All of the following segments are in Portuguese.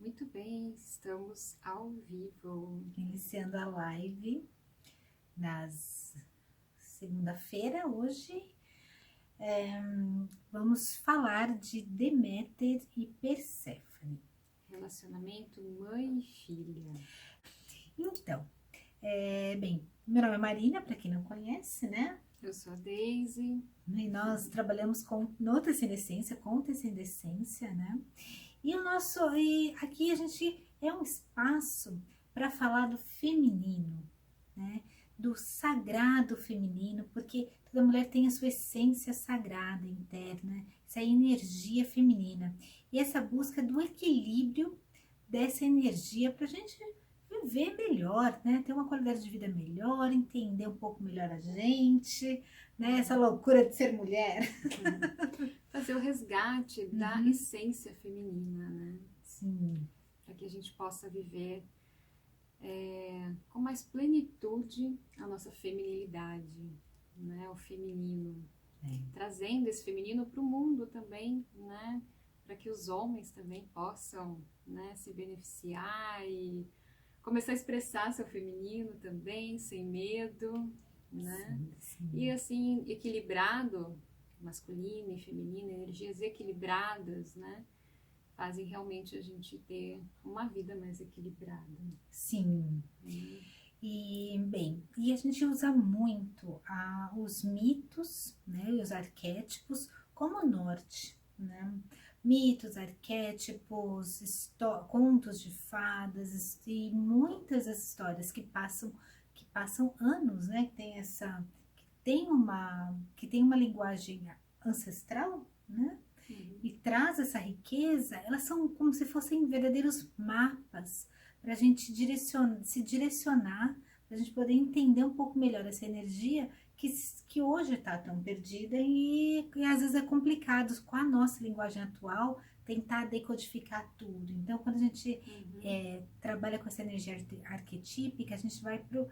Muito bem, estamos ao vivo. Iniciando a live nas segunda-feira, hoje. Vamos falar de Deméter e Perséfone. Relacionamento mãe e filha. Então, meu nome é Marina, para quem não conhece, né? Eu sou a Deise. E nós trabalhamos com Descendência, né? E aqui a gente é um espaço para falar do feminino, né? Do sagrado feminino, porque toda mulher tem a sua essência sagrada interna, essa energia feminina. E essa busca do equilíbrio dessa energia para a gente viver melhor, né? Ter uma qualidade de vida melhor, entender um pouco melhor a gente, né? Essa loucura de ser mulher. Fazer o resgate da essência feminina, né? Sim. Para que a gente possa viver com mais plenitude a nossa feminilidade, né? O feminino. Trazendo esse feminino para o mundo também, né? Para que os homens também possam, né, se beneficiar e começar a expressar seu feminino também, sem medo, né? Sim. E assim, equilibrado, masculino e feminino, energias equilibradas, né? Fazem realmente a gente ter uma vida mais equilibrada. Sim. E a gente usa muito os mitos, né, e os arquétipos como norte, né? Mitos, arquétipos, contos de fadas e muitas das histórias que passam anos, né? Que tem uma linguagem ancestral, né? E traz essa riqueza. Elas são como se fossem verdadeiros mapas para a gente se direcionar, para a gente poder entender um pouco melhor essa energia que hoje está tão perdida e às vezes é complicado com a nossa linguagem atual tentar decodificar tudo. Então, quando a gente trabalha com essa energia arquetípica, a gente vai pro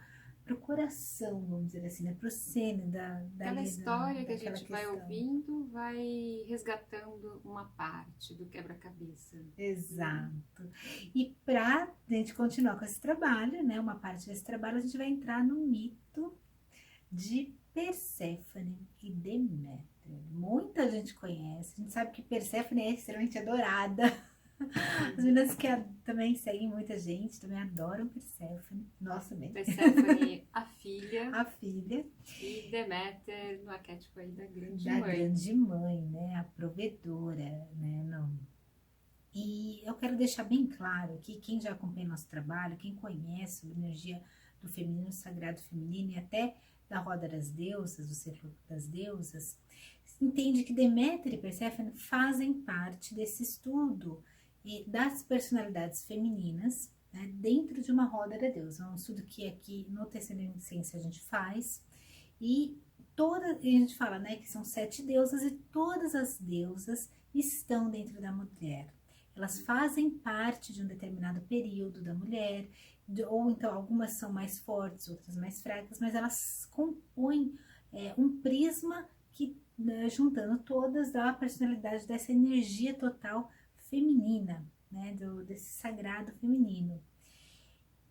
coração, vamos dizer assim, né? Pro seno Aquela história que a gente questão. vai ouvindo, vai resgatando uma parte do quebra-cabeça. Exato. E para a gente continuar com esse trabalho, né? Uma parte desse trabalho, a gente vai entrar no mito de Perséfone e Deméter. Muita gente conhece, a gente sabe que Perséfone é extremamente adorada. As meninas que também seguem muita gente, também adoram Perséfone. Nossa, bem. Perséfone, a filha. A filha. E Deméter, no arquétipo aí da grande mãe. Da grande mãe, né? A provedora, né? Não. E eu quero deixar bem claro que quem já acompanha nosso trabalho, quem conhece a energia do feminino, sagrado feminino e até da roda das deusas, do círculo das deusas, entende que Deméter e Perséfone fazem parte desse estudo e das personalidades femininas, né, dentro de uma roda da deusa. É um estudo que aqui no Descendência a gente faz e a gente fala, né, que são 7 deusas e todas as deusas estão dentro da mulher. Elas fazem parte de um determinado período da mulher, ou então algumas são mais fortes, outras mais fracas, mas elas compõem um prisma que, né, juntando todas, dá a personalidade dessa energia total feminina, né, desse sagrado feminino.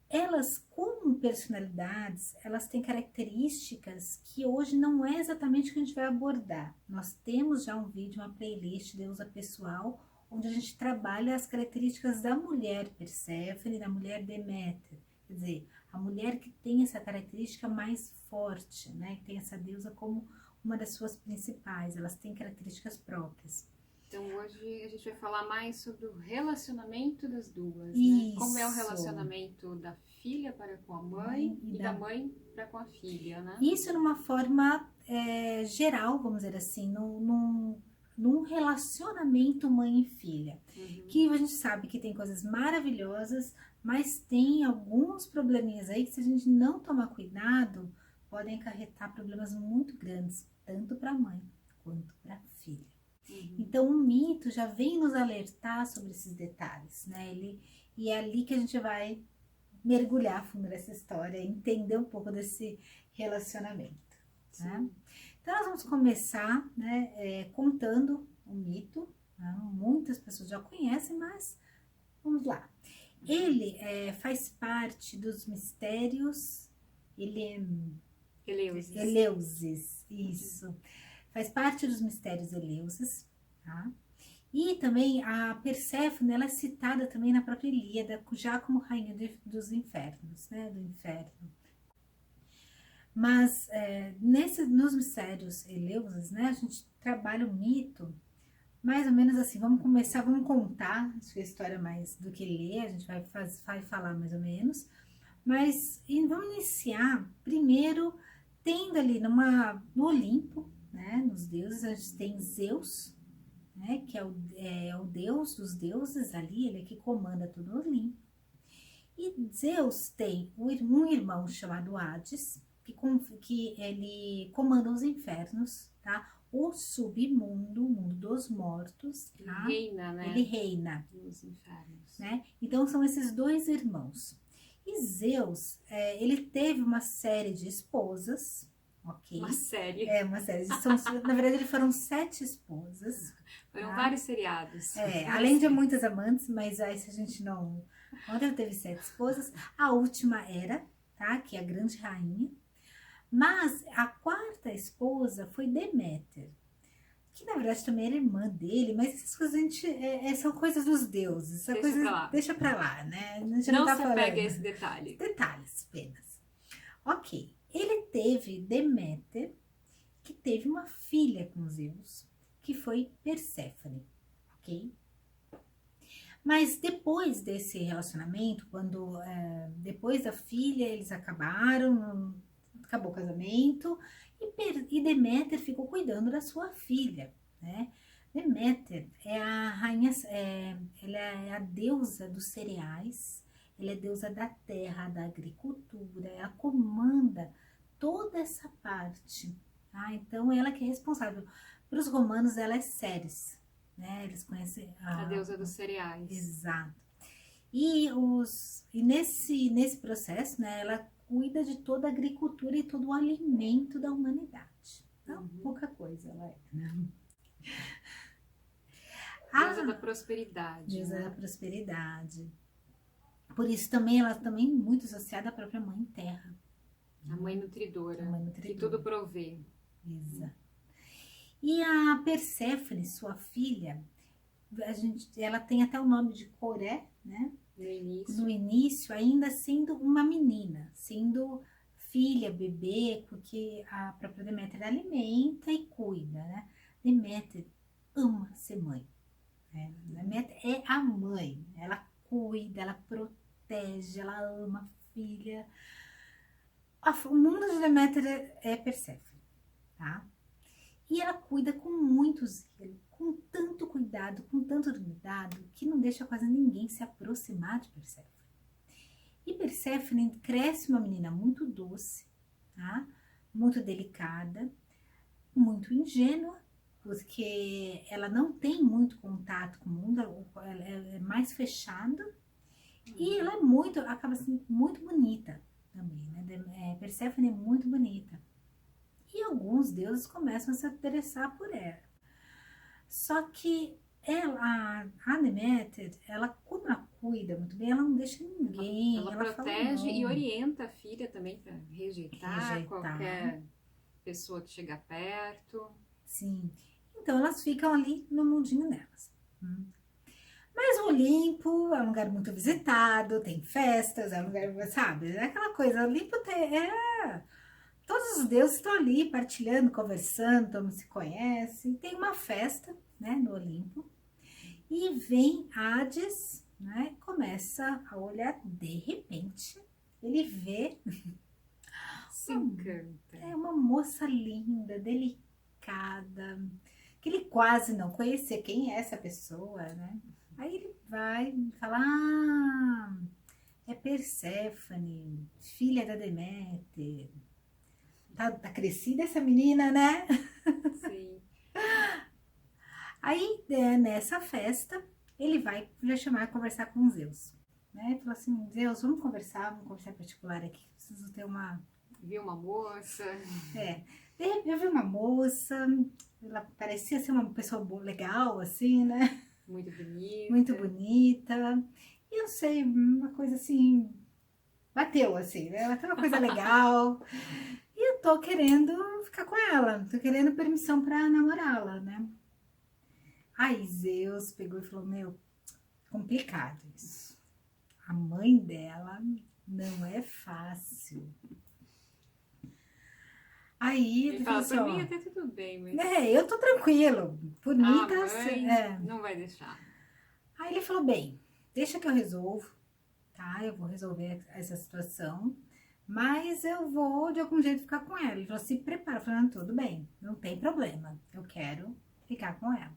Elas, como personalidades, elas têm características que hoje não é exatamente o que a gente vai abordar. Nós temos já um vídeo, uma playlist Deusa Pessoal, onde a gente trabalha as características da mulher Perséfone e da mulher Deméter. Quer dizer, a mulher que tem essa característica mais forte, né? Que tem essa deusa como uma das suas principais. Elas têm características próprias. Então hoje a gente vai falar mais sobre o relacionamento das duas, Isso. Né? Como é o relacionamento da filha para com a mãe e da mãe para com a filha, né? Isso numa forma geral, vamos dizer assim, num relacionamento mãe e filha. Que a gente sabe que tem coisas maravilhosas, mas tem alguns probleminhas aí que, se a gente não tomar cuidado, podem acarretar problemas muito grandes, tanto para a mãe quanto para a filha. Então o mito já vem nos alertar sobre esses detalhes, né? E é ali que a gente vai mergulhar a fundo nessa história, entender um pouco desse relacionamento. Né? Então nós vamos começar, né, contando o mito, né? Muitas pessoas já conhecem, mas vamos lá. Ele faz parte dos mistérios Eleusis, isso. Faz parte dos mistérios Eleusis, tá? E também a Perséfone, ela é citada também na própria Ilíada, já como rainha dos infernos, né? Do inferno. Mas nos mistérios Eleusis, né? A gente trabalha o mito mais ou menos assim. Vamos contar, acho que a história mais do que ler, a gente vai falar mais ou menos. Mas vamos iniciar primeiro tendo ali no Olimpo, né? Nos deuses, a gente tem Zeus, né, que é o deus dos deuses ali, ele é que comanda todo o Olimpo. E Zeus tem um irmão chamado Hades, que ele comanda os infernos, tá? O submundo, o mundo dos mortos, tá? Ele reina, né? Ele reina. Nos infernos. Né? Então são esses dois irmãos. E Zeus, ele teve uma série de esposas, ok? Uma série. Uma série. Na verdade, foram 7 esposas. Foram vários seriados. Além de muitas amantes, mas aí se a gente não... Ontem ele teve 7 esposas. A última era, tá? Que é a grande rainha. Mas a 4ª esposa foi Deméter, que na verdade também era irmã dele, mas essas coisas são coisas dos deuses. Deixa pra lá, né? A gente não tá se apega a esse detalhe. Detalhes apenas. Ok. Ele teve Deméter, que teve uma filha com Zeus, que foi Perséfone, ok? Mas depois desse relacionamento, depois da filha, eles acabou o casamento, e Deméter ficou cuidando da sua filha, né? Deméter é a rainha, ela é a deusa dos cereais, ela é deusa da terra, da agricultura, ela comanda toda essa parte, tá? Então ela que é responsável. Para os romanos ela é Ceres, né? Eles conhecem a deusa dos cereais. Exato. E nesse processo, né, ela cuida de toda a agricultura e todo o alimento da humanidade. Então, pouca coisa ela é, né? Deusa da prosperidade. Deusa né? da prosperidade. Por isso também ela também muito associada à própria Mãe Terra. A mãe nutridora. Que tudo provê. Exato. E a Perséfone, sua filha, ela tem até o nome de Coré, né? No início, ainda sendo uma menina, sendo filha, bebê, porque a própria Deméter alimenta e cuida, né? Deméter ama ser mãe, né? Deméter é a mãe, ela cuida, ela protege, ela ama a filha. O mundo de Deméter é Perséfone, tá? E ela cuida com muito zelo, com tanto cuidado, que não deixa quase ninguém se aproximar de Perséfone. E Perséfone cresce uma menina muito doce, tá? Muito delicada, muito ingênua, porque ela não tem muito contato com o mundo, ela é mais fechada, e ela acaba sendo muito bonita também, né? Perséfone é muito bonita. E alguns deuses começam a se interessar por ela. Só que a Deméter, como ela cuida muito bem, ela não deixa ninguém. Ela protege e orienta a filha também para rejeitar qualquer pessoa que chega perto. Sim. Então elas ficam ali no mundinho delas. Mas o Olimpo é um lugar muito visitado, tem festas, é um lugar, sabe? É aquela coisa, o Olimpo todos os deuses estão ali partilhando, conversando, todo mundo se conhece. Tem uma festa, né, no Olimpo. E vem Hades, né, começa a olhar, de repente, ele vê... Se encanta. É uma moça linda, delicada, que ele quase não conhecia quem é essa pessoa, né? Aí ele vai falar, é Perséfone, filha da Deméter. Tá crescida essa menina, né? Sim. Aí, nessa festa, ele vai chamar, conversar com Zeus. Né? Falou assim, Zeus, vamos conversar em particular aqui. Preciso ter uma... Viu uma moça. Eu vi uma moça, ela parecia ser uma pessoa legal, assim, né? Muito bonita. Muito bonita. E eu sei, uma coisa assim, bateu assim, né? Bateu uma coisa legal. E eu tô querendo ficar com ela, tô querendo permissão pra namorá-la, né? Aí Zeus pegou e falou, meu, complicado isso. A mãe dela não é fácil. Aí ele falou assim, por mim ó, até tudo bem, mas eu tô tranquilo, por mim a tá... mãe não vai deixar. Aí ele falou, bem, deixa que eu resolvo, tá? Eu vou resolver essa situação, mas eu vou de algum jeito ficar com ela. Ele falou, se prepara, falando, tudo bem, não tem problema, eu quero ficar com ela.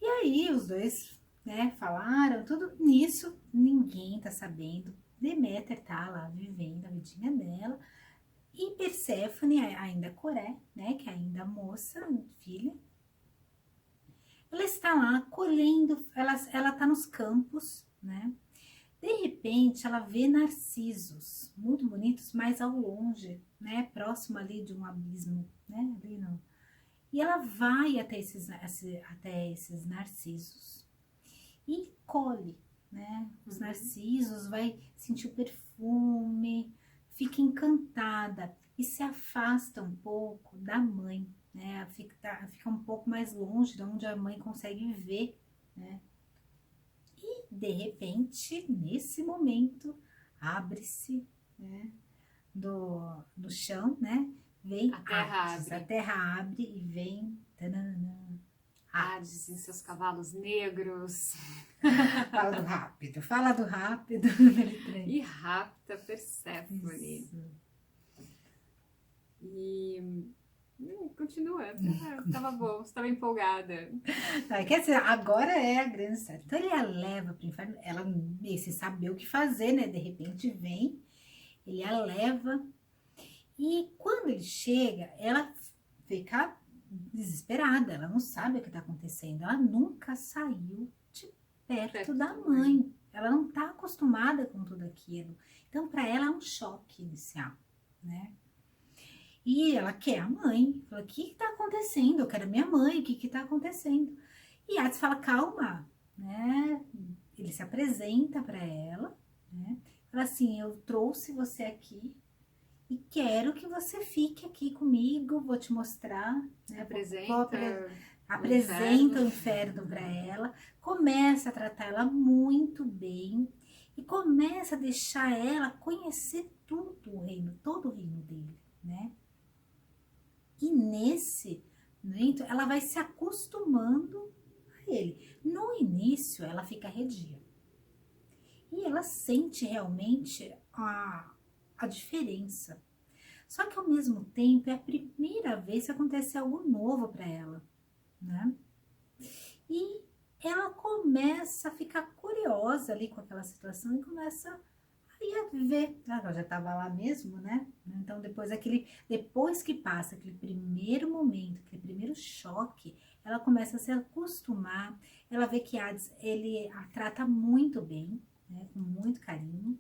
E aí os dois, né, falaram, tudo nisso, ninguém tá sabendo. Deméter tá lá vivendo a vidinha dela. E Perséfone, ainda Coré, né, que é ainda moça, filha, ela está lá colhendo, ela tá nos campos, né? De repente, ela vê narcisos muito bonitos, mas ao longe, né, próximo ali de um abismo, né, ali não. E ela vai até esses narcisos e colhe, né, os narcisos, vai sentir o perfume, fica encantada e se afasta um pouco da mãe, né, fica um pouco mais longe de onde a mãe consegue ver, né. E de repente, nesse momento, abre-se, né, do chão, né, vem Hades, a terra abre e vem tanana, Hades em seus cavalos negros. Fala do rápido. E rapta Perséfone. E continua, tava bom, estava empolgada. Quer dizer, agora é a grande história. Então ele a leva para o inferno, ela se saber o que fazer, né? De repente vem, ele a leva, e quando ele chega, ela fica desesperada, ela não sabe o que está acontecendo, ela nunca saiu de perto da mãe, ela não está acostumada com tudo aquilo, então para ela é um choque inicial, né? E ela quer a mãe, fala, o que está acontecendo? Eu quero a minha mãe, o que está acontecendo? E Hades fala, calma, né? Ele se apresenta para ela, né? Fala assim, eu trouxe você aqui e quero que você fique aqui comigo, vou te mostrar, né? Apresenta o inferno para ela, começa a tratar ela muito bem e começa a deixar ela conhecer tudo o reino, todo o reino dele, né? E nesse momento ela vai se acostumando a ele. No início ela fica arredia e ela sente realmente a diferença. Só que ao mesmo tempo é a primeira vez que acontece algo novo para ela, né? E ela começa a ficar curiosa ali com aquela situação e começa a ver. Ela já estava lá mesmo, né? Então depois que passa aquele primeiro momento, aquele primeiro choque, ela começa a se acostumar. Ela vê que Hades, ele a trata muito bem, né? Com muito carinho.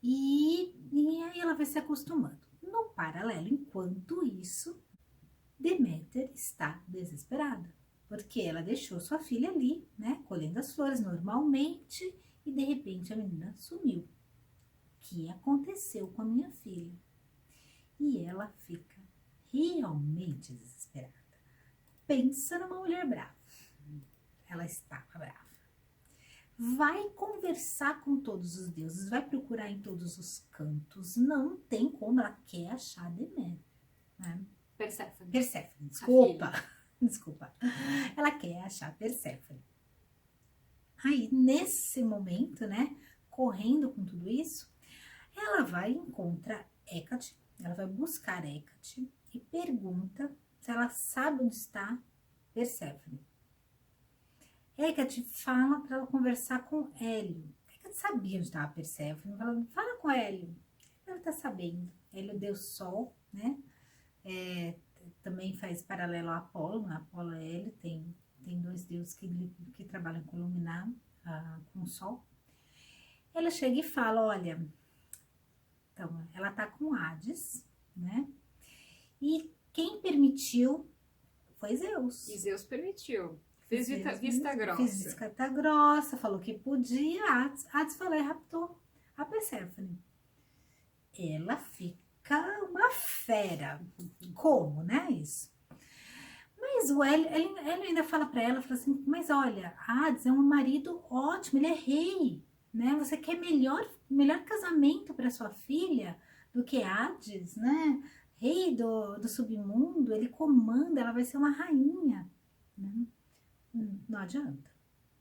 E aí ela vai se acostumando. No paralelo, enquanto isso, Deméter está desesperada, porque ela deixou sua filha ali, né, colhendo as flores normalmente, e de repente a menina sumiu. O que aconteceu com a minha filha? E ela fica realmente desesperada. Pensa numa mulher brava. Ela estava brava. Vai conversar com todos os deuses, vai procurar em todos os cantos, não tem como, ela quer achar Deméter, né? Perséfone, desculpa. Ela quer achar Perséfone. Aí, nesse momento, né, correndo com tudo isso, ela vai e encontra Hécate, ela vai buscar Hécate e pergunta se ela sabe onde está Perséfone. Hécate fala para ela conversar com Hélio. Hécate sabia onde estava Perséfone, fala com Hélio. Ela está sabendo. Hélio deu sol, né? Também faz paralelo a Apolo, né? Apolo e Hélio, tem dois deuses que trabalham com iluminar, com o sol. Ela chega e fala, olha, então, ela tá com Hades, né? E quem permitiu foi Zeus. E Zeus permitiu. Fez vista grossa. Fiz vista grossa, falou que podia. Hades foi lá e raptou a Perséfone. Ela fica uma fera. Como, né? Isso. Mas o Hélio, ele ainda fala pra ela, fala assim, mas olha, Hades é um marido ótimo, ele é rei, né? Você quer melhor casamento para sua filha do que Hades, né? Rei do submundo, ele comanda, ela vai ser uma rainha, né? Não adianta.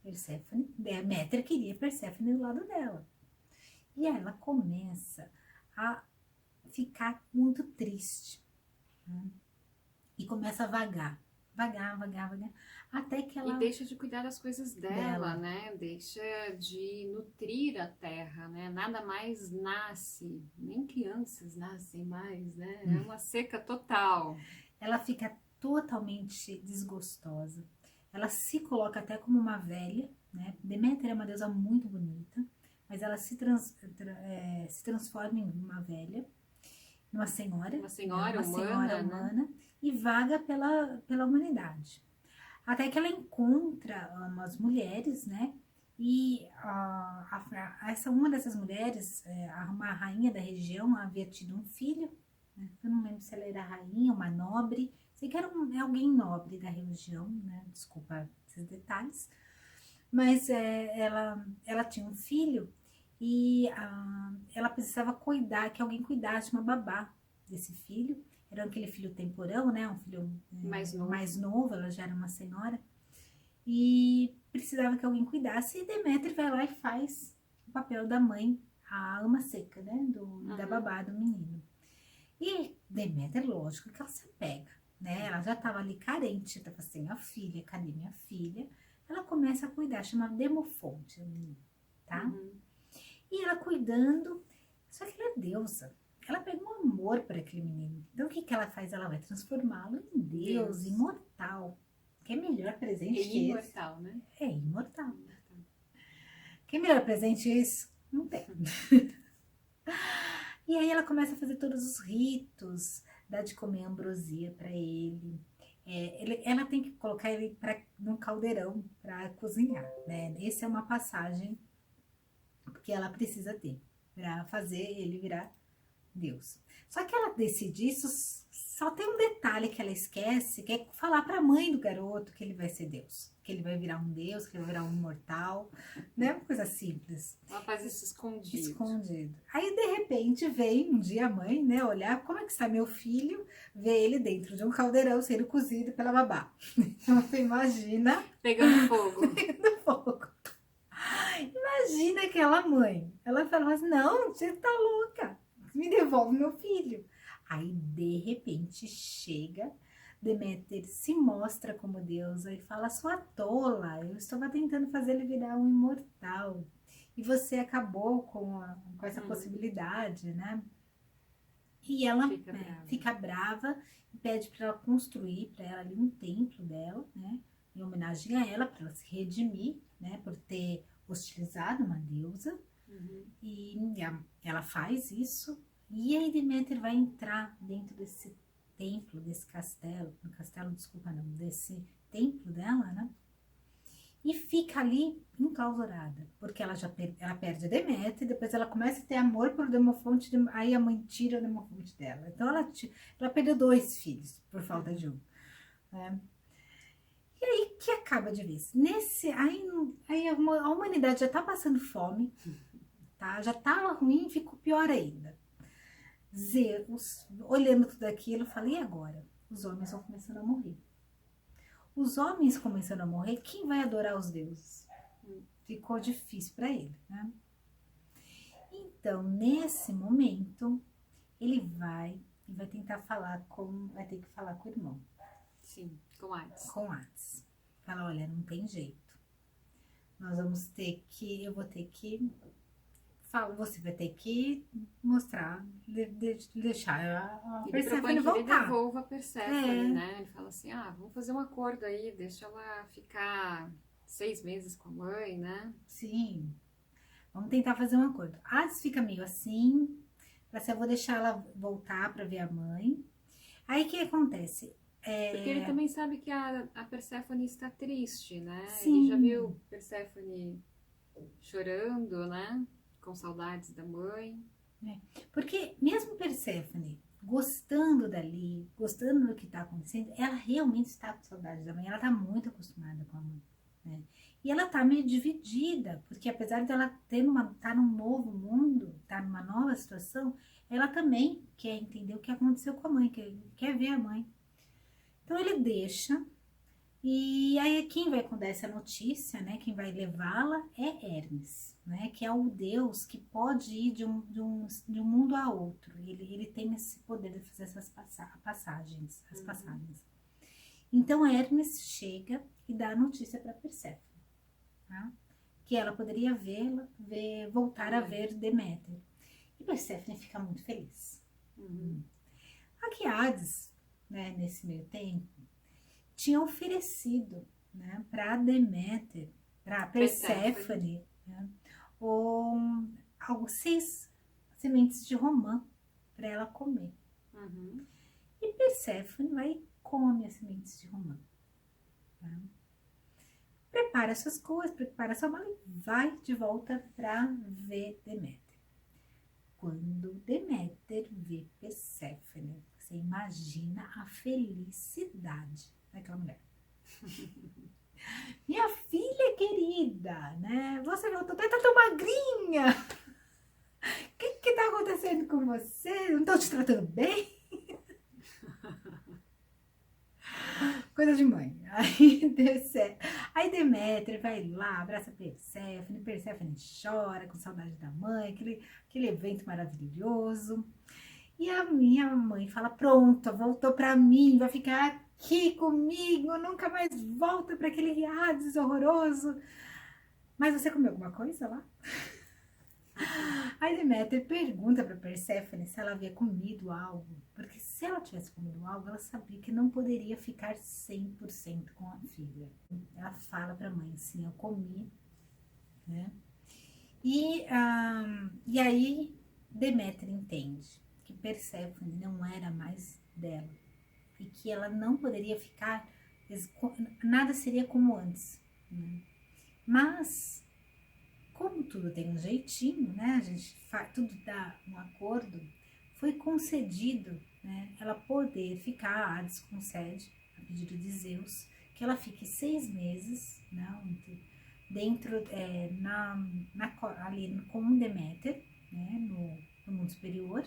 Perséfone, Deméter queria Perséfone do lado dela. E ela começa a ficar muito triste, né? E começa a vagar, até que ela... E deixa de cuidar das coisas dela, né? Deixa de nutrir a terra, né? Nada mais nasce, nem crianças nascem mais, né? É uma seca total. Ela fica totalmente desgostosa. Ela se coloca até como uma velha, né? Deméter é uma deusa muito bonita, mas ela se transforma em uma velha, uma senhora humana, e vaga pela humanidade. Até que ela encontra umas mulheres, né? E uma dessas mulheres, uma rainha da região, havia tido um filho, né? Eu não lembro se ela era rainha, uma nobre, sei que era alguém nobre da região, né? Desculpa esses detalhes. Mas ela tinha um filho e ela precisava cuidar, que alguém cuidasse, uma babá desse filho. Era aquele filho temporão, né? Um filho mais novo, ela já era uma senhora. E precisava que alguém cuidasse. E Deméter vai lá e faz o papel da mãe, a ama seca, né? Da babá do menino. E Deméter, lógico que ela se apega, né? Ela já estava ali carente, estava sem a filha, cadê minha filha? Ela começa a cuidar, chama Demofonte, tá? E ela cuidando, só que ela é deusa. Ela pega um amor para aquele menino. Então, o que ela faz? Ela vai transformá-lo em Deus, imortal. Que é melhor presente que esse? Imortal, né? É imortal. Que melhor presente esse? Não tem. E aí ela começa a fazer todos os ritos, dá de comer ambrosia para ele. Ela tem que colocar ele num caldeirão para cozinhar, né? Essa é uma passagem que ela precisa ter para fazer ele virar Deus. Só que ela decide isso, só tem um detalhe que ela esquece, que é falar para a mãe do garoto que ele vai ser Deus, que ele vai virar um Deus, que ele vai virar um imortal, né? Uma coisa simples. Ela faz isso escondido. Escondido. Aí, de repente, vem um dia a mãe, né, olhar como é que está meu filho, vê ele dentro de um caldeirão sendo cozido pela babá. Então, você imagina... Pegando fogo. Pegando fogo. Imagina aquela mãe. Ela fala assim, não, você tá louca. Me devolve meu filho. Aí, de repente, chega, Deméter se mostra como deusa e fala, sua tola, eu estava tentando fazer ele virar um imortal. E você acabou com essa possibilidade, né? E ela fica brava e pede para ela construir para ela ali um templo dela, né? Em homenagem a ela, para ela se redimir, né? Por ter hostilizado uma deusa. E ela faz isso. E aí Deméter vai entrar dentro desse templo, desse castelo, desse templo dela, né? E fica ali enclausurada, porque ela perde a Deméter, depois ela começa a ter amor por Demofonte, aí a mãe tira a Demofonte dela. Então ela perdeu 2 filhos por falta de um, né? E aí que acaba de vez. Aí a humanidade já tá passando fome, tá? Já tava ruim, ficou pior ainda. Zeus, olhando tudo aquilo, falei, e agora? Os homens vão começando a morrer. Os homens começando a morrer, quem vai adorar os deuses? Ficou difícil para ele, né? Então, nesse momento, ele vai tentar vai ter que falar com o irmão. Sim, com Hades. Com Hades. Fala, olha, não tem jeito. Nós vamos ter que, você vai ter que mostrar, deixar a Perséfone voltar. Ele devolva a Perséfone, né? Ele fala assim, vamos fazer um acordo aí, deixa ela ficar 6 meses com a mãe, né? Sim, vamos tentar fazer um acordo. Hades fica meio assim, eu vou deixar ela voltar para ver a mãe. Aí o que acontece? Porque ele também sabe que a Perséfone está triste, né? Sim. Ele já viu Perséfone chorando, né? Com saudades da mãe. Porque mesmo Perséfone gostando dali, gostando do que está acontecendo, ela realmente está com saudade da mãe, ela está muito acostumada com a mãe, né? E ela está meio dividida, porque apesar dela estar num novo mundo, estar numa nova situação, ela também quer entender o que aconteceu com a mãe, quer ver a mãe. Então ele deixa, e aí quem vai contar essa notícia, né, quem vai levá-la é Hermes, né, que é o deus que pode ir de um mundo a outro. Ele tem esse poder de fazer essas passagens, as passagens. Então Hermes chega e dá a notícia para Perséfone, tá? Que ela poderia voltar a ver Deméter. E Perséfone fica muito feliz. Aqui Hades, né, nesse meio tempo, tinha oferecido, né, para Deméter, para Perséfone, né, 6 sementes de romã para ela comer. E Perséfone vai e come as sementes de romã. Tá? Prepara suas coisas, prepara sua mala e vai de volta para ver Deméter. Quando Deméter vê Perséfone, você imagina a felicidade daquela mulher. Minha filha querida, né? Você voltou, tá tão magrinha. O que tá acontecendo com você? Não tô te tratando bem? Coisa de mãe. Aí Deméter vai lá, abraça Perséfone, Perséfone chora com saudade da mãe, aquele evento maravilhoso. E a minha mãe fala, pronto, voltou pra mim, vai ficar aqui comigo, nunca mais volta para aquele Hades horroroso. Mas você comeu alguma coisa lá? Aí Deméter pergunta para Perséfone se ela havia comido algo, porque se ela tivesse comido algo, ela sabia que não poderia ficar 100% com a filha. Ela fala para a mãe, sim, eu comi, né? E aí Deméter entende que Perséfone não era mais dela e que ela não poderia ficar, nada seria como antes, né? Mas como tudo tem um jeitinho, né? A gente tudo dá um acordo. Foi concedido, né? Ela poder ficar, Hades concede, a pedido de Zeus, que ela fique 6 meses, né? Dentro, ali com Deméter, né? No mundo superior,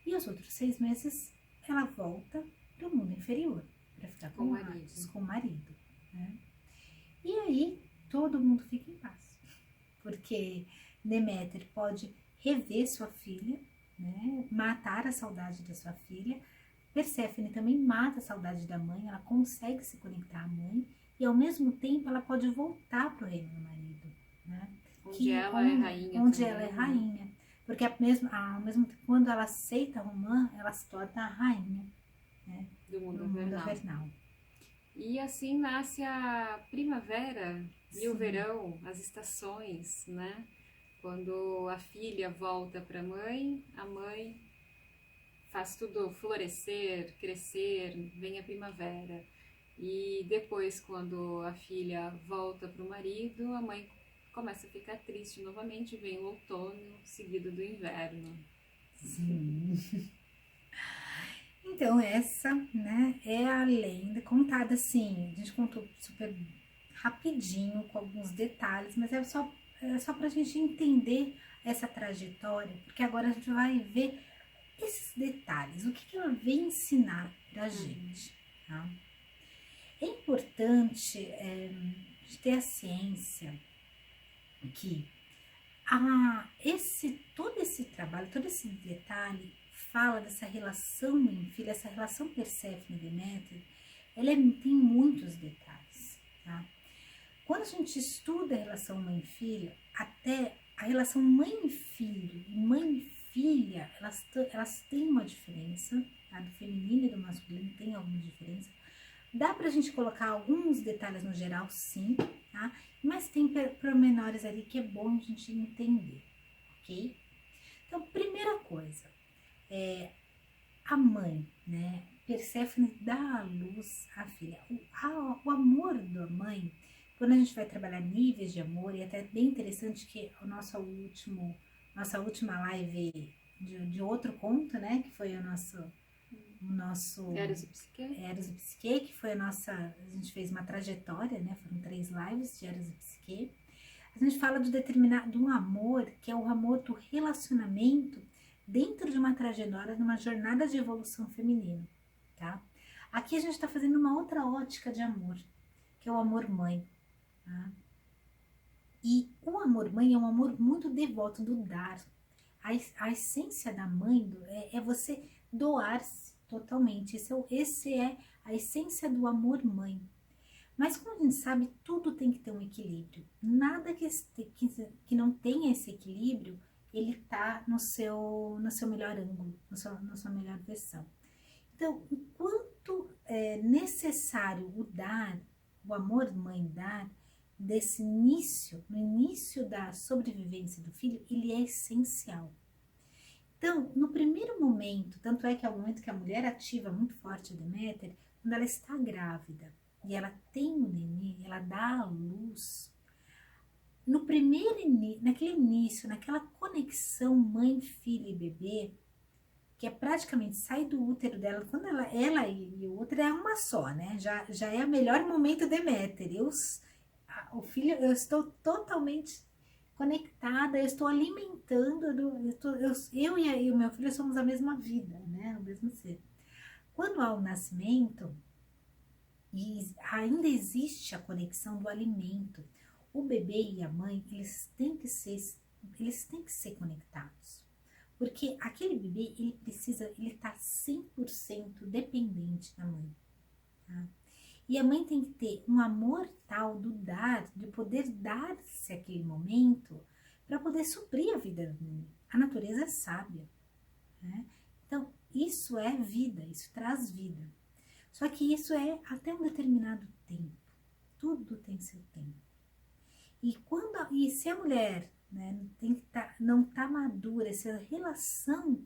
e os outros 6 meses ela volta para o mundo inferior para ficar com Hades, com o marido, né? E aí todo mundo fica em paz. Porque Deméter pode rever sua filha, né? Matar a saudade da sua filha. Perséfone também mata a saudade da mãe, ela consegue se conectar à mãe e ao mesmo tempo ela pode voltar para o reino do marido, né? Onde ela é rainha. Onde ela é rainha. Porque ao mesmo tempo, quando ela aceita a Romã, ela se torna a rainha, né? do mundo infernal. E assim nasce a primavera. E Sim. O verão, as estações, né? Quando a filha volta para a mãe faz tudo florescer, crescer, vem a primavera. E depois, quando a filha volta para o marido, a mãe começa a ficar triste novamente, vem o outono, seguido do inverno. Sim. Então, essa, né, é a lenda contada assim, a gente contou super rapidinho, com alguns detalhes, mas é só pra gente entender essa trajetória, porque agora a gente vai ver esses detalhes, o que ela vem ensinar pra gente, tá? É importante ter a ciência que todo esse trabalho, todo esse detalhe fala dessa relação mãe-filha, essa relação Perséfone e Deméter, ela tem muitos detalhes, tá? Quando a gente estuda a relação mãe-filha, até a relação mãe-filho e mãe-filha, elas têm uma diferença, tá? Do feminino e do masculino tem alguma diferença. Dá pra gente colocar alguns detalhes no geral, sim, tá? Mas tem pormenores ali que é bom a gente entender, ok? Então, primeira coisa, a mãe, né? Perséfone dá à luz a filha. O amor da mãe, quando a gente vai trabalhar níveis de amor, e até bem interessante que nossa última live de outro conto, né, que foi o nosso Eros e Psique, que foi a gente fez uma trajetória, né, foram 3 lives de Eros e Psique. A gente fala de um amor, que é o amor do relacionamento dentro de uma trajetória, de uma jornada de evolução feminina, tá? Aqui a gente está fazendo uma outra ótica de amor, que é o amor mãe, tá? E o amor mãe é um amor muito devoto do dar. A essência da mãe é você doar-se totalmente. Esse é a essência do amor mãe. Mas como a gente sabe, tudo tem que ter um equilíbrio. Nada que não tenha esse equilíbrio, ele está no seu melhor ângulo, na sua melhor versão. Então, enquanto é necessário o amor mãe dar, no início da sobrevivência do filho, ele é essencial. Então, no primeiro momento, tanto é que é o momento que a mulher ativa muito forte a Deméter, quando ela está grávida e ela tem um neném, ela dá à luz, naquele início, naquela conexão mãe, filho e bebê, que é praticamente sai do útero dela, quando ela e o útero é uma só, né? Já é o melhor momento Deméter. O filho, eu estou totalmente conectada, eu estou alimentando, eu e o meu filho somos a mesma vida, né? O mesmo ser. Quando há o nascimento, e ainda existe a conexão do alimento, o bebê e a mãe, eles têm que ser conectados. Porque aquele bebê, ele está 100% dependente da mãe, tá? E a mãe tem que ter um amor tal do dar, de poder dar-se aquele momento para poder suprir a vida do menino. A natureza é sábia, né? Então, isso é vida, isso traz vida. Só que isso é até um determinado tempo. Tudo tem seu tempo. E se a mulher, né, não está madura, se a relação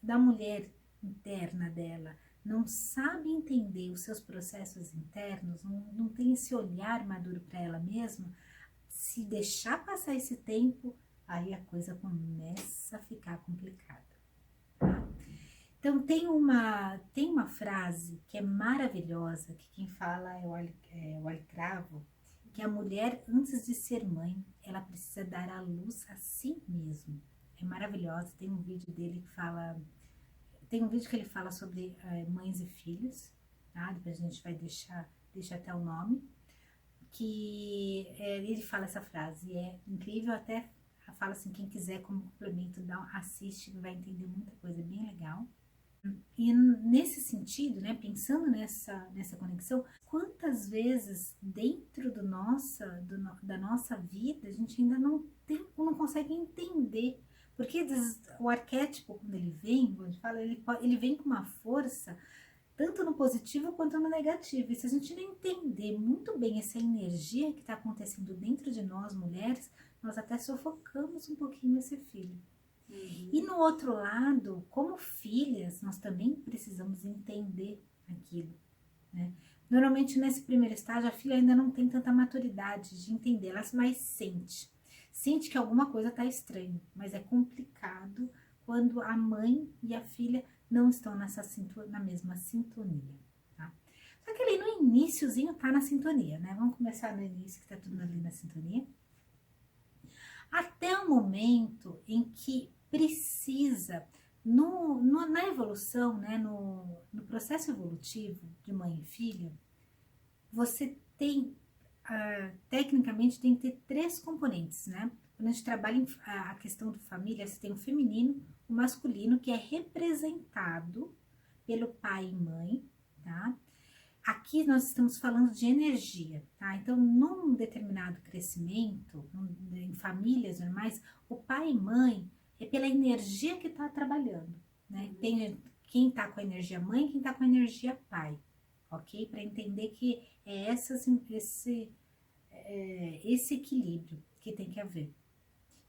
da mulher interna dela não sabe entender os seus processos internos, não tem esse olhar maduro para ela mesma, se deixar passar esse tempo, aí a coisa começa a ficar complicada. Tá? Então tem uma frase que é maravilhosa, que quem fala é o Alicravo, que a mulher, antes de ser mãe, ela precisa dar à luz a si mesma. É maravilhosa, tem um vídeo dele que fala... Tem um vídeo que ele fala sobre mães e filhos, tá? Depois a gente vai deixar até o nome, que ele fala essa frase, é incrível, até fala assim, quem quiser como complemento, assiste, vai entender muita coisa, é bem legal. E nesse sentido, né, pensando nessa conexão, quantas vezes dentro da nossa vida a gente ainda não consegue entender. Porque o arquétipo, quando ele vem, ele vem com uma força, tanto no positivo quanto no negativo. E se a gente não entender muito bem essa energia que está acontecendo dentro de nós, mulheres, nós até sufocamos um pouquinho esse filho. Uhum. E no outro lado, como filhas, nós também precisamos entender aquilo, né? Normalmente, nesse primeiro estágio, a filha ainda não tem tanta maturidade de entender, ela mais sente que alguma coisa está estranha, mas é complicado quando a mãe e a filha não estão na mesma sintonia, tá? Só que ali no iniciozinho tá na sintonia, né? Vamos começar no início, que tá tudo ali na sintonia. Até o momento em que precisa, na evolução, né? No processo evolutivo de mãe e filha, você tem... tecnicamente tem que ter 3 componentes, né? Quando a gente trabalha a questão da família, você tem o feminino, o masculino, que é representado pelo pai e mãe, tá? Aqui nós estamos falando de energia, tá? Então, num determinado crescimento, em famílias normais, o pai e mãe é pela energia que está trabalhando, né? Tem quem está com a energia mãe, quem está com a energia pai, ok? Para entender que é esse equilíbrio que tem que haver.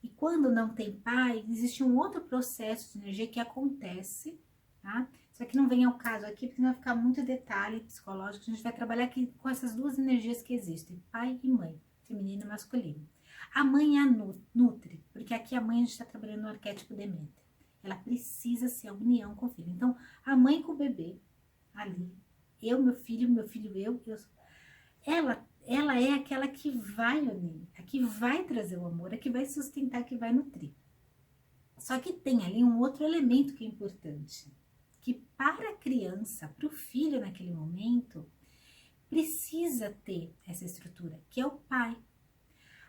E quando não tem pai, existe um outro processo de energia que acontece, tá? Só que não vem ao caso aqui, porque vai ficar muito detalhe psicológico. A gente vai trabalhar aqui com essas duas energias que existem, pai e mãe, feminino e masculino. A mãe é a nutre, porque aqui a mãe a gente está trabalhando no arquétipo Deméter. Ela precisa ser a união com o filho. Então, a mãe com o bebê, ali, eu, meu filho, eu ela é aquela que vai unir, a que vai trazer o amor, a que vai sustentar, a que vai nutrir. Só que tem ali um outro elemento que é importante, que para a criança, para o filho naquele momento, precisa ter essa estrutura, que é o pai.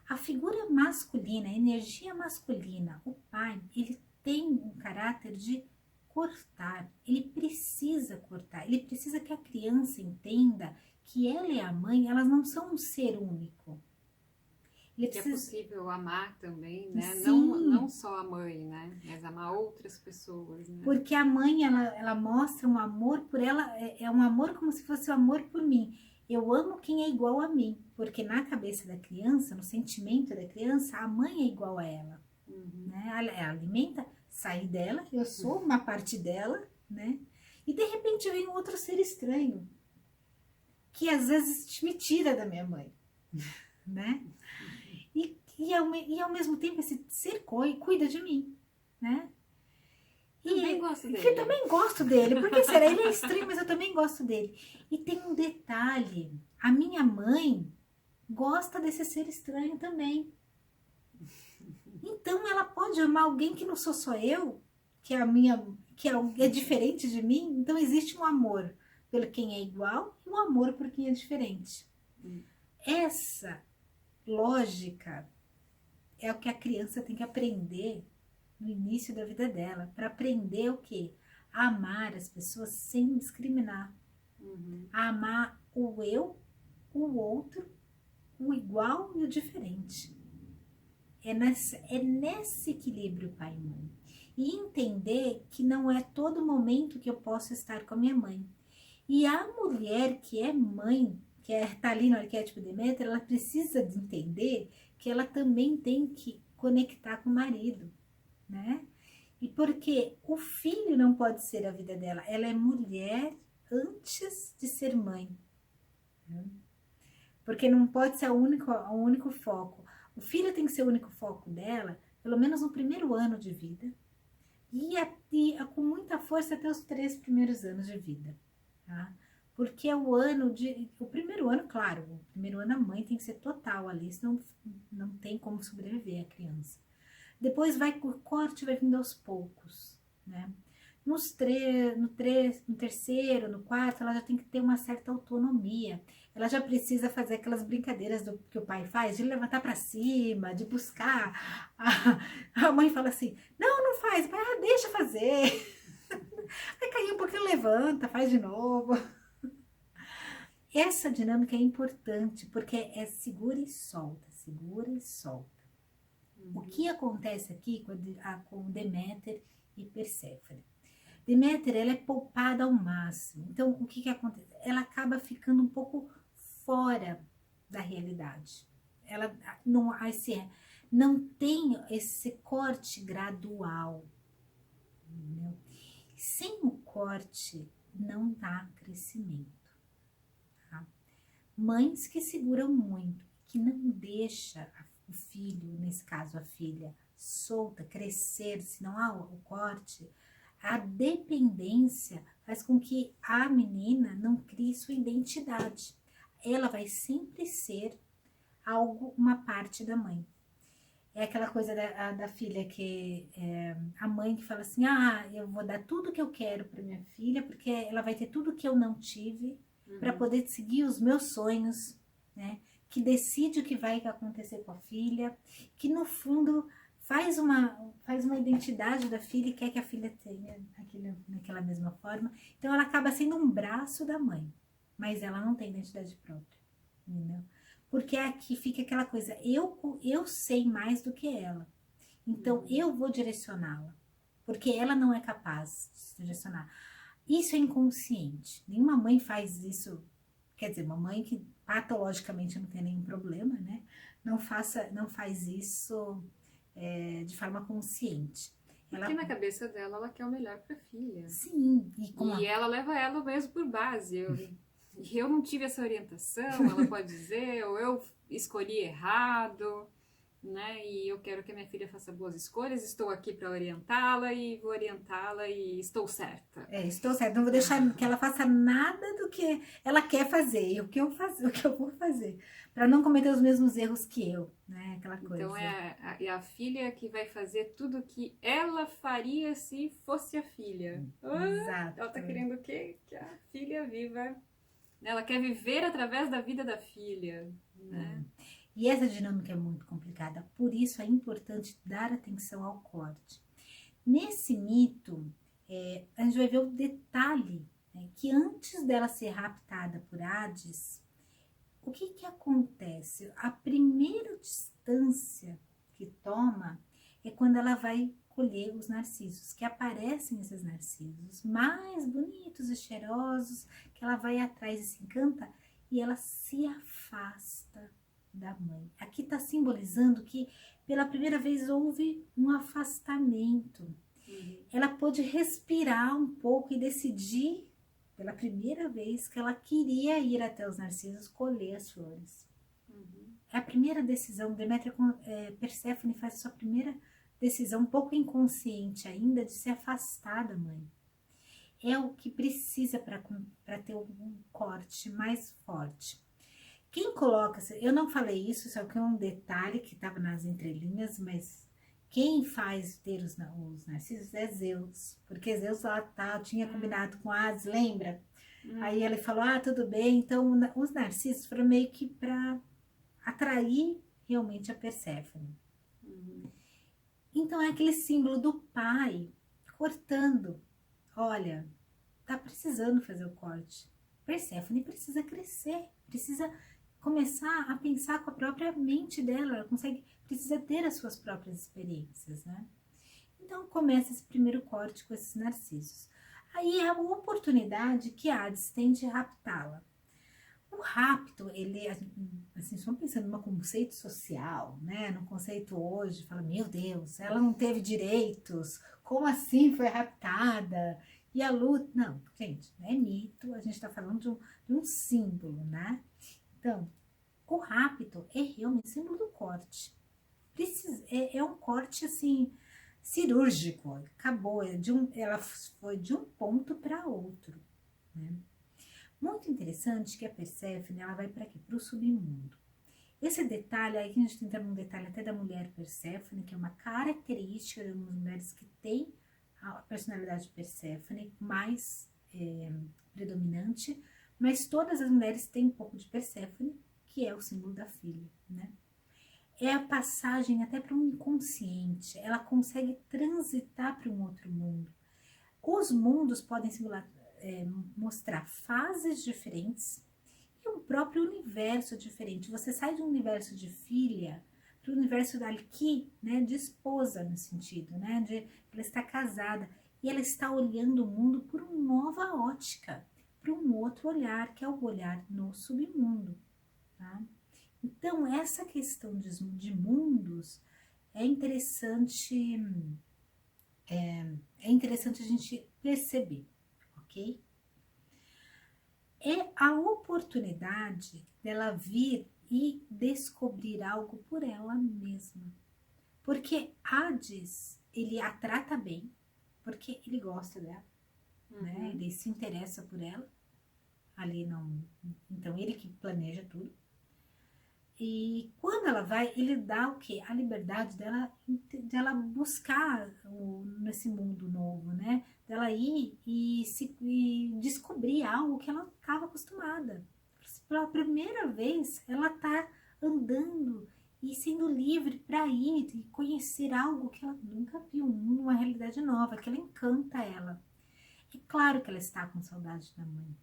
A figura masculina, a energia masculina, o pai, ele tem um caráter de cortar, ele precisa cortar, ele precisa que a criança entenda que ela e a mãe, elas não são um ser único. Ele precisa... é possível amar também, né? Sim. Não só a mãe, né? Mas amar outras pessoas, né? Porque a mãe, ela mostra um amor por ela, é um amor como se fosse um amor por mim. Eu amo quem é igual a mim, porque na cabeça da criança, no sentimento da criança, a mãe é igual a ela. Né? Ela alimenta, sai dela, eu sou uma parte dela, né? E de repente vem um outro ser estranho, que às vezes me tira da minha mãe, né? E ao mesmo tempo esse ser cuida de mim, né? Também gosto dele. Eu também gosto dele, porque será? Ele é estranho, mas eu também gosto dele. E tem um detalhe, a minha mãe gosta desse ser estranho também. Então ela pode amar alguém que não sou só eu, que é diferente de mim. Então existe um amor pelo quem é igual e um amor por quem é diferente. Essa lógica é o que a criança tem que aprender no início da vida dela, para aprender o quê? A amar as pessoas sem discriminar. A amar o eu, o outro, o igual e o diferente. É nesse equilíbrio pai e mãe. E entender que não é todo momento que eu posso estar com a minha mãe. E a mulher que é mãe, que está ali no arquétipo Deméter, ela precisa de entender que ela também tem que conectar com o marido, né? E porque o filho não pode ser a vida dela, ela é mulher antes de ser mãe, né? Porque não pode ser o único foco. O filho tem que ser o único foco dela, pelo menos no primeiro ano de vida, e com muita força até os 3 primeiros anos de vida, tá? Porque é o primeiro ano, claro, o primeiro ano a mãe tem que ser total ali, senão não tem como sobreviver a criança. Depois o corte vai vindo aos poucos, né? No terceiro, no quarto, ela já tem que ter uma certa autonomia. Ela já precisa fazer aquelas brincadeiras que o pai faz, de levantar para cima, de buscar. A mãe fala assim, não faz, pai, deixa fazer. Vai cair um pouquinho, levanta, faz de novo. Essa dinâmica é importante, porque é segura e solta, segura e solta. O que acontece aqui com Deméter e Perséfone? Deméter, ela é poupada ao máximo. Então, o que acontece? Ela acaba ficando um pouco fora da realidade. Ela não tem esse corte gradual. Entendeu? Sem o corte, não dá crescimento. Tá? Mães que seguram muito, que não deixa o filho, nesse caso a filha, solta, crescer, se não há o corte, a dependência faz com que a menina não crie sua identidade. Ela vai sempre ser uma parte da mãe. É aquela coisa da filha que a mãe que fala assim, eu vou dar tudo que eu quero para minha filha, porque ela vai ter tudo que eu não tive, para poder seguir os meus sonhos, né? Que decide o que vai acontecer com a filha, que no fundo faz uma identidade da filha e quer que a filha tenha naquela mesma forma. Então ela acaba sendo um braço da mãe, mas ela não tem identidade própria, entendeu? Porque aqui fica aquela coisa, eu sei mais do que ela, então eu vou direcioná-la, porque ela não é capaz de se direcionar. Isso é inconsciente, nenhuma mãe faz isso, quer dizer, uma mãe que patologicamente não tem nenhum problema, né? Não faz isso de forma consciente. Porque na cabeça dela, ela quer o melhor para a filha. Sim. E ela leva ela mesmo por base. Eu não tive essa orientação, ela pode dizer, ou eu escolhi errado, né? E eu quero que a minha filha faça boas escolhas, estou aqui para orientá-la e vou orientá-la e estou certa. Estou certa, não vou deixar que ela faça nada do que ela quer fazer, e o que eu vou fazer, para não cometer os mesmos erros que eu, né? Aquela coisa. Então é a filha que vai fazer tudo que ela faria se fosse a filha. Exato. Ela tá querendo o quê? Que a filha viva. Ela quer viver através da vida da filha, né? E essa dinâmica é muito complicada, por isso é importante dar atenção ao corte. Nesse mito, a gente vai ver o detalhe, né, que antes dela ser raptada por Hades, o que acontece? A primeira distância que toma é quando ela vai colher os narcisos, que aparecem esses narcisos mais bonitos e cheirosos, que ela vai atrás e se encanta, e ela se afasta da mãe. Aqui está simbolizando que pela primeira vez houve um afastamento. Ela pôde respirar um pouco e decidir pela primeira vez que ela queria ir até os narcisos colher as flores. É a primeira decisão. Perséfone faz a sua primeira decisão, um pouco inconsciente ainda, de se afastar da mãe. É o que precisa para ter um corte mais forte. Quem coloca, eu não falei isso, só que é um detalhe que estava nas entrelinhas, mas quem faz ter os narcisos é Zeus, porque Zeus lá tinha combinado com Hades, lembra? Aí ele falou, tudo bem, então os narcisos foram meio que para atrair realmente a Perséfone. Então é aquele símbolo do pai cortando. Olha, tá precisando fazer o corte. Perséfone precisa crescer, precisa começar a pensar com a própria mente dela, ela precisa ter as suas próprias experiências, né? Então começa esse primeiro corte com esses narcisos. Aí é a oportunidade que Hades tem de raptá-la. O rapto, ele, assim, só pensando num conceito social, né? No conceito hoje, fala, meu Deus, ela não teve direitos, como assim foi raptada? E a luta, não, gente, é mito, a gente está falando de um símbolo, né? Então, o rapto é realmente símbolo do corte. É um corte, assim, cirúrgico, acabou, ela foi de um ponto para outro, né? Muito interessante que a Perséfone, ela vai para quê? Para o submundo. Esse detalhe, aí que a gente entra num detalhe até da mulher Perséfone, que é uma característica de algumas mulheres que têm a personalidade de Perséfone mais predominante, mas todas as mulheres têm um pouco de Perséfone, que é o símbolo da filha, né? É a passagem até para um inconsciente, ela consegue transitar para um outro mundo. Os mundos podem mostrar fases diferentes e um próprio universo diferente. Você sai de um universo de filha para o universo daqui, né, de esposa, no sentido, né, de ela está casada e ela está olhando o mundo por uma nova ótica, para um outro olhar, que é o olhar no submundo, tá? Então, essa questão de mundos é interessante a gente perceber, ok? É a oportunidade dela vir e descobrir algo por ela mesma. Porque Hades, ele a trata bem, porque ele gosta dela, né? Ele se interessa por ela. Ali não... Então, ele que planeja tudo. E quando ela vai, ele dá o quê? A liberdade dela buscar nesse mundo novo, né? Dela ir e descobrir algo que ela não estava acostumada. Pela primeira vez, ela está andando e sendo livre para ir e conhecer algo que ela nunca viu, uma realidade nova, que ela encanta ela. É claro que ela está com saudade da mãe,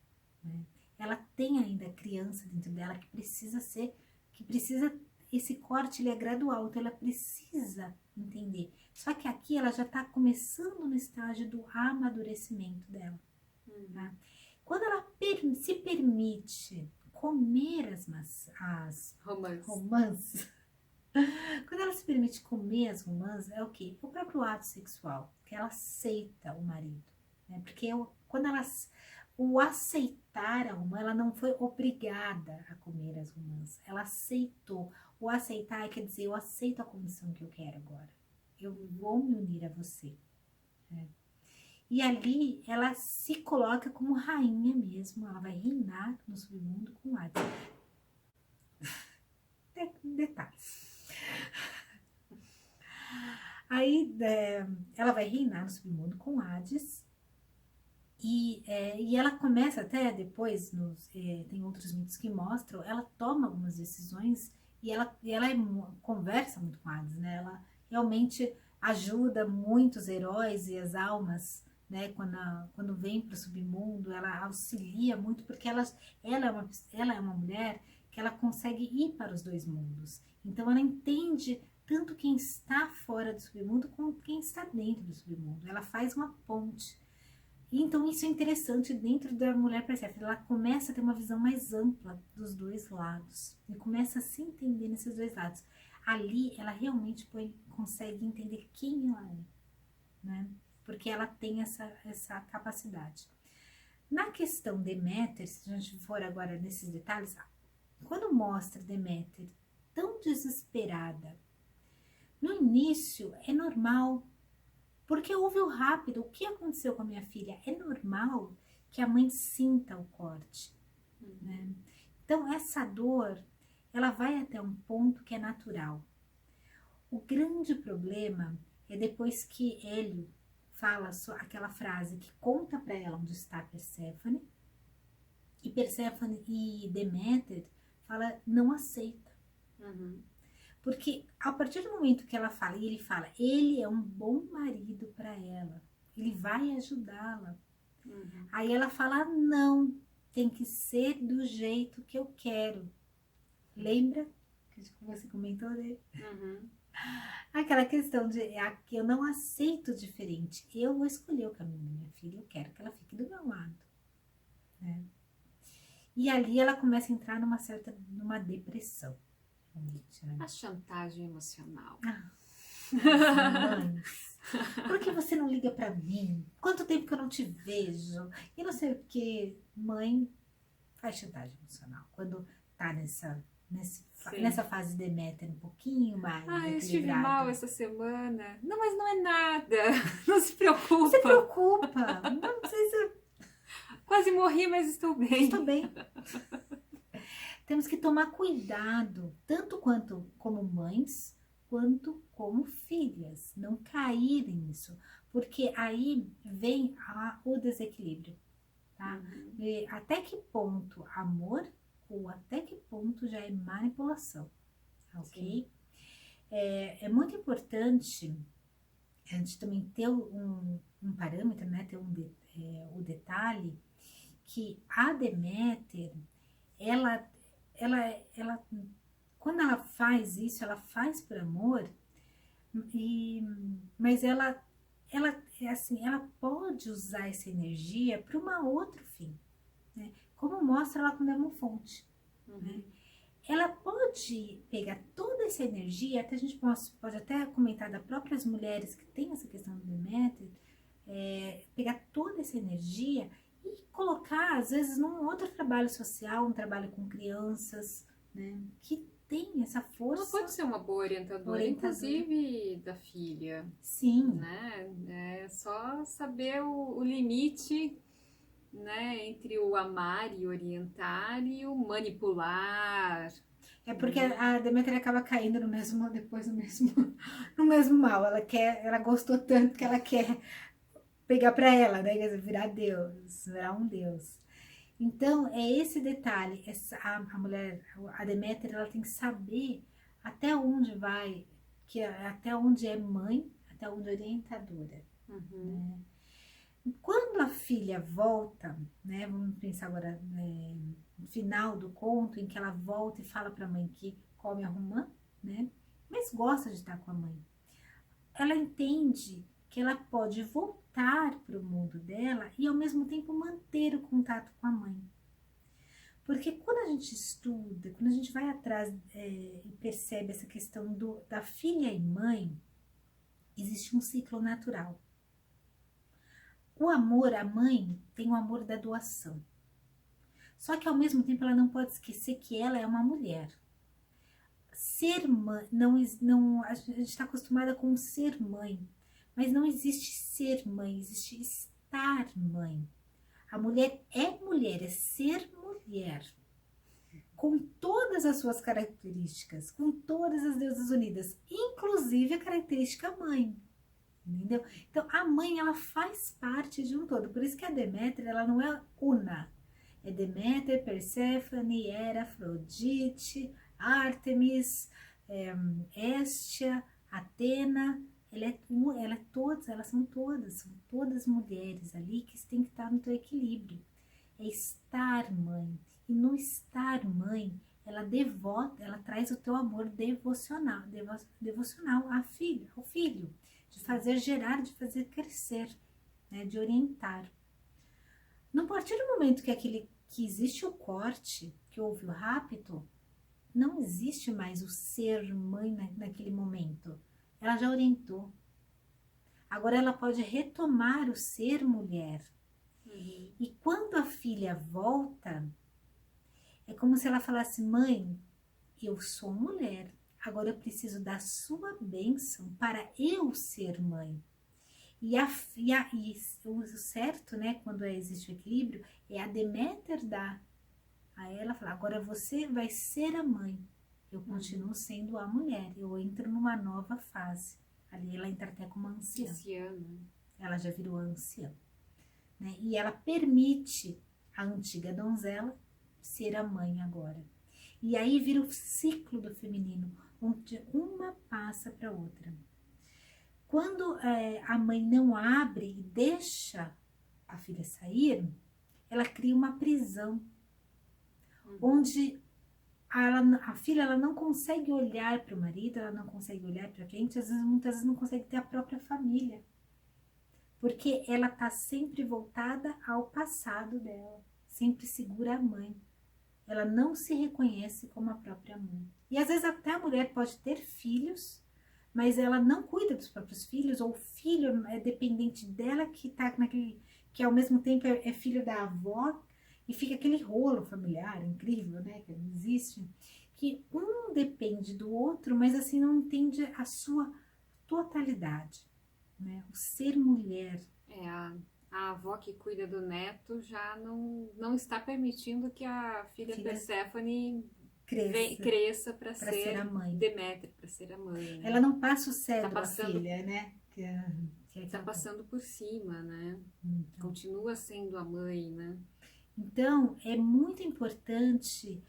né? Ela tem ainda a criança dentro dela que precisa esse corte ele é gradual, então ela precisa entender. Só que aqui ela já está começando no estágio do amadurecimento dela. Tá? Quando ela se permite comer as romãs, Quando ela se permite comer as romãs, é o quê? O próprio ato sexual, que ela aceita o marido, né? Porque quando ela, o aceitar a romã, ela não foi obrigada a comer as romãs, ela aceitou. O aceitar quer dizer, eu aceito a condição que eu quero agora, eu vou me unir a você, né? E ali ela se coloca como rainha mesmo, ela vai reinar no submundo com Hades. Detalhes. Aí ela vai reinar no submundo com Hades. E ela começa até depois, tem outros mitos que mostram, ela toma algumas decisões e ela conversa muito com Hades, né? Ela realmente ajuda muitos heróis e as almas, né? Quando vem para o submundo, ela auxilia muito, porque ela é uma mulher que ela consegue ir para os dois mundos. Então ela entende tanto quem está fora do submundo quanto quem está dentro do submundo. Ela faz uma ponte. Então isso é interessante dentro da mulher Perséfone, ela começa a ter uma visão mais ampla dos dois lados e começa a se entender nesses dois lados. Ali ela realmente consegue entender quem ela é, né? Porque ela tem essa capacidade. Na questão Deméter, se a gente for agora nesses detalhes, quando mostra Deméter tão desesperada, no início é normal, porque houve o rápido. O que aconteceu com a minha filha? É normal que a mãe sinta o corte, né? Então, essa dor, ela vai até um ponto que é natural. O grande problema é depois que Hélio fala aquela frase que conta para ela onde está Perséfone, e Perséfone e Deméter fala, não aceita. Porque a partir do momento que ela fala, e ele fala, ele é um bom marido para ela, ele vai ajudá-la. Aí ela fala, não, tem que ser do jeito que eu quero. Lembra que você comentou dele? Aquela questão de que eu não aceito diferente, eu vou escolher o caminho da minha filha, eu quero que ela fique do meu lado, né? E ali ela começa a entrar numa depressão. A chantagem emocional. Mães, por que você não liga pra mim? Quanto tempo que eu não te vejo? E não sei o que. Mãe faz chantagem emocional. Quando tá nessa fase Deméter um pouquinho mais eu estive mal essa semana. Não, mas não é nada. Não se preocupa. Não se preocupa. Não sei se... Quase morri, mas estou bem. Estou bem. Temos que tomar cuidado, tanto como mães, quanto como filhas, não caírem nisso, porque aí vem o desequilíbrio, tá? Até que ponto amor ou até que ponto já é manipulação, ok? É muito importante a gente também ter um parâmetro, né? Ter o detalhe que a Deméter, ela quando ela faz isso, ela faz por amor, mas ela pode usar essa energia para um outro fim, né? Como mostra lá com Demofonte, né? Ela pode pegar toda essa energia, até a gente pode até comentar das próprias mulheres que têm essa questão do Deméter, pegar toda essa energia e colocar, às vezes, num outro trabalho social, um trabalho com crianças, né, que tem essa força. Ela pode ser uma boa orientadora, inclusive da filha. Sim. Né? É só saber o limite, né, entre o amar e orientar e o manipular. É porque a Deméter acaba caindo no mesmo mal. Ela gostou tanto que ela quer pegar para ela, né? Quer dizer, virar Deus, virar um Deus. Então, é esse detalhe. A mulher, a Deméter, ela tem que saber até onde vai, até onde é mãe, até onde é orientadora. Né? Quando a filha volta, né? Vamos pensar agora no final do conto, em que ela volta e fala para a mãe que come a romã, né? Mas gosta de estar com a mãe. Ela entende que ela pode voltar para o mundo dela e ao mesmo tempo manter o contato com a mãe. Porque quando a gente estuda, quando a gente vai atrás e percebe essa questão da filha e mãe, existe um ciclo natural. O amor, a mãe tem o amor da doação. Só que ao mesmo tempo ela não pode esquecer que ela é uma mulher. Ser mãe, não, a gente está acostumada com ser mãe, mas não existe ser mãe, existe estar mãe. A mulher, é ser mulher, com todas as suas características, com todas as deusas unidas, inclusive a característica mãe. Entendeu? Então, a mãe, ela faz parte de um todo. Por isso que a Deméter, ela não é una. É Deméter, Perséfone, Hera, Afrodite, Ártemis, Hestia, Atena. Elas são todas mulheres ali que têm que estar no teu equilíbrio. É estar mãe. E no estar mãe, ela traz o teu amor devocional ao filho. De fazer gerar, de fazer crescer, né, de orientar. No partir do momento que existe o corte, que houve o rapto, não existe mais o ser mãe naquele momento. Ela já orientou. Agora ela pode retomar o ser mulher. Uhum. E quando a filha volta, é como se ela falasse: mãe, eu sou mulher. Agora eu preciso da sua bênção para eu ser mãe. E o certo, né, quando existe o equilíbrio, é a Deméter dar a ela, falar: agora você vai ser a mãe. Eu continuo sendo a mulher. Eu entro numa nova fase. Ali ela entra até como anciã. Ela já virou anciã. Né? E ela permite a antiga donzela ser a mãe agora. E aí vira o ciclo do feminino, onde uma passa para outra. Quando a mãe não abre e deixa a filha sair, ela cria uma prisão, onde a filha ela não consegue olhar para o marido, ela não consegue olhar para frente, muitas vezes não consegue ter a própria família, porque ela está sempre voltada ao passado dela, sempre segura a mãe. Ela não se reconhece como a própria mãe. E às vezes até a mulher pode ter filhos, mas ela não cuida dos próprios filhos, ou o filho é dependente dela, que ao mesmo tempo é filho da avó, e fica aquele rolo familiar incrível, né, que existe, que um depende do outro, mas assim não entende a sua totalidade, né? O ser mulher. A avó que cuida do neto já não está permitindo que a filha Perséfone cresça para ser a mãe. Deméter, para ser a mãe. Né? Ela não passa o cetro à filha, né? Está passando por cima, né? Continua sendo a mãe, né? Então, é muito importante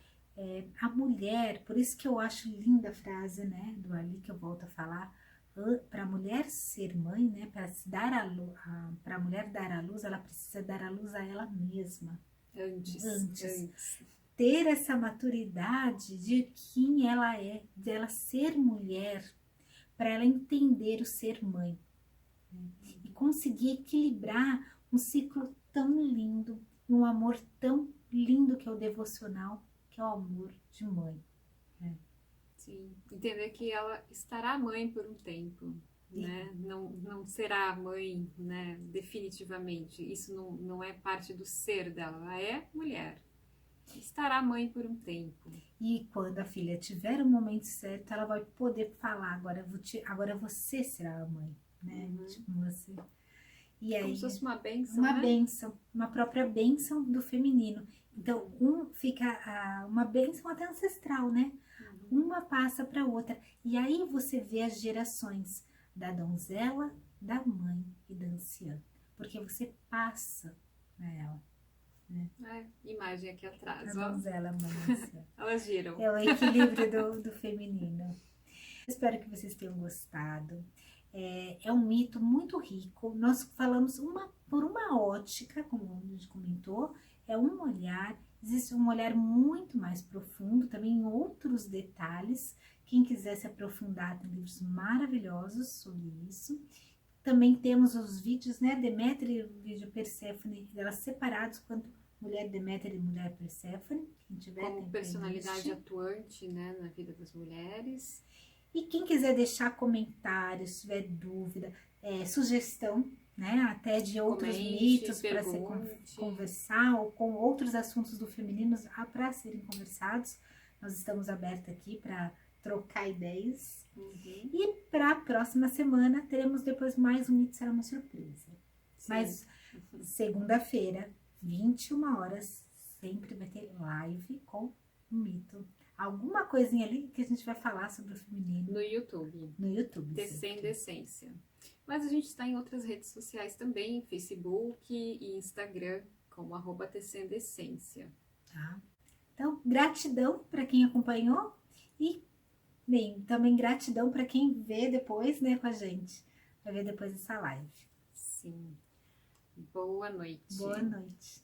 a mulher, por isso que eu acho linda a frase, né, do Ali, que eu volto a falar, para a mulher ser mãe, né, para a mulher dar à luz, ela precisa dar à luz a ela mesma. Antes. Ter essa maturidade de quem ela é, de ela ser mulher, para ela entender o ser mãe. Né? E conseguir equilibrar um ciclo tão lindo, um amor tão lindo que é o devocional, que é o amor de mãe. Né? Sim, entender que ela estará mãe por um tempo, né? Não será mãe, né, definitivamente. Isso não é parte do ser dela, ela é mulher. Estará mãe por um tempo. E quando a filha tiver o momento certo, ela vai poder falar: agora você será a mãe, né? Tipo, você. E aí, como se fosse uma bênção, uma né? bênção, uma própria bênção do feminino. Então, fica uma bênção até ancestral, né? Uma passa para outra. E aí você vê as gerações da donzela, da mãe e da anciã. Porque você passa ela. Né? Imagem aqui atrás. A donzela, a mãe e a anciã. Elas giram. É o equilíbrio do feminino. Espero que vocês tenham gostado. É um mito muito rico. Nós falamos por uma ótica, como a gente comentou, é um olhar. Existe um olhar muito mais profundo, também em outros detalhes. Quem quiser se aprofundar, tem livros maravilhosos sobre isso. Também temos os vídeos, né, Deméter e o vídeo Perséfone, elas separados Mulher Deméter e Mulher Perséfone. Quem tiver como personalidade atuante, né, na vida das mulheres. E quem quiser deixar comentários, se tiver dúvida, sugestão, né, até de outros mitos para se conversar, ou com outros assuntos do feminino para serem conversados, nós estamos abertos aqui para trocar ideias. E para a próxima semana teremos depois mais um Mito Será uma Surpresa. Sim. Mas segunda-feira, 21 horas, sempre vai ter live com um mito. Alguma coisinha ali que a gente vai falar sobre o feminino. No YouTube. No YouTube. Tecendo Essência. Mas a gente está em outras redes sociais também, Facebook e Instagram, como @Tecendo Essência. Tá. Então, gratidão para quem acompanhou e, bem, também gratidão para quem vê depois, né, com a gente. Vai ver depois dessa live. Sim. Boa noite. Boa noite.